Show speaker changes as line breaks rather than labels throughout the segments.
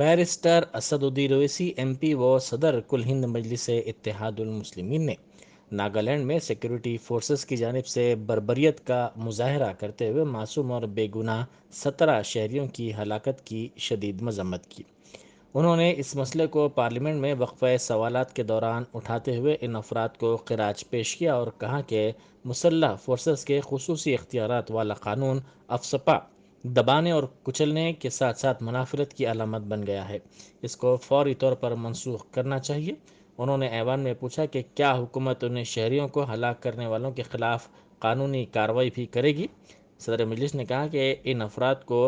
Barrister Asaduddin Owaisi MP व सदर कुल हिंद मजलिस इत्तेहादुल मुस्लिमीन ने नागालैंड में सिक्योरिटी फोर्सेस की जानिब से बर्बरियत का मुजाहरा करते हुए मासूम और बेगुनाह 17 शहरियों की हलाकत की शदीद मजम्मत की। उन्होंने इस मसले को पार्लियामेंट में वक्फे सवालात के दौरान उठाते हुए इन अफराद को खिराज पेश किया और कहा कि मुसल्लह फोर्सेस के खुसूसी इख्तियारात वाला कानून अफसपा दबाने और कुचलने के साथ साथ मुनाफरत की अलामत बन गया है। इसको फौरी तौर पर मनसूख करना चाहिए। उन्होंने ऐवान में पूछा कि क्या हुकूमत उन्हें शहरियों को हलाक करने वालों के खिलाफ कानूनी कार्रवाई भी करेगी। सदर मजलिस ने कहा कि इन अफराद को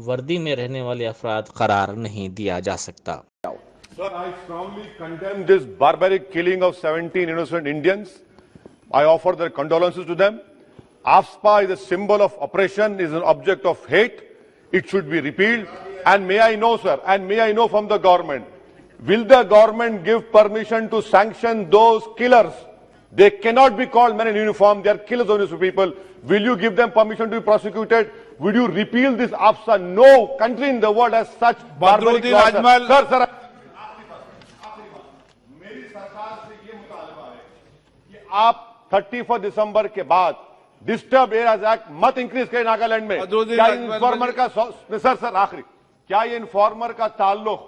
वर्दी में रहने वाले अफराद करार नहीं दिया जा सकता।
Sir, I strongly condemn this barbaric killing of 17 innocent Indians. I offer their condolences to them. AFSPA is a symbol of oppression, is an object of hate. It should be repealed. And may I know, sir, and may I know from the government, will the government give permission to sanction those killers? They cannot be called men in uniform. They are killers of innocent people. Will you give them permission to be prosecuted? Will you repeal this AFSA? No country in the world has such barbaric laws. Sir, मेरी सरकार से ये मुतालबा है कि आप 31 दिसंबर के बाद डिस्टर्ब एरियाज एक्ट मत इंक्रीज करें नागालैंड में। क्या इन्फॉर्मर का सर आखिरी, क्या ये इन्फॉर्मर का ताल्लुक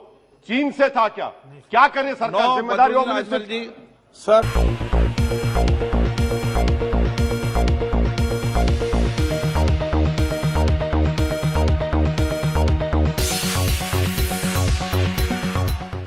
चीन से था? क्या करें सरकार जिम्मेदारी होगी सर।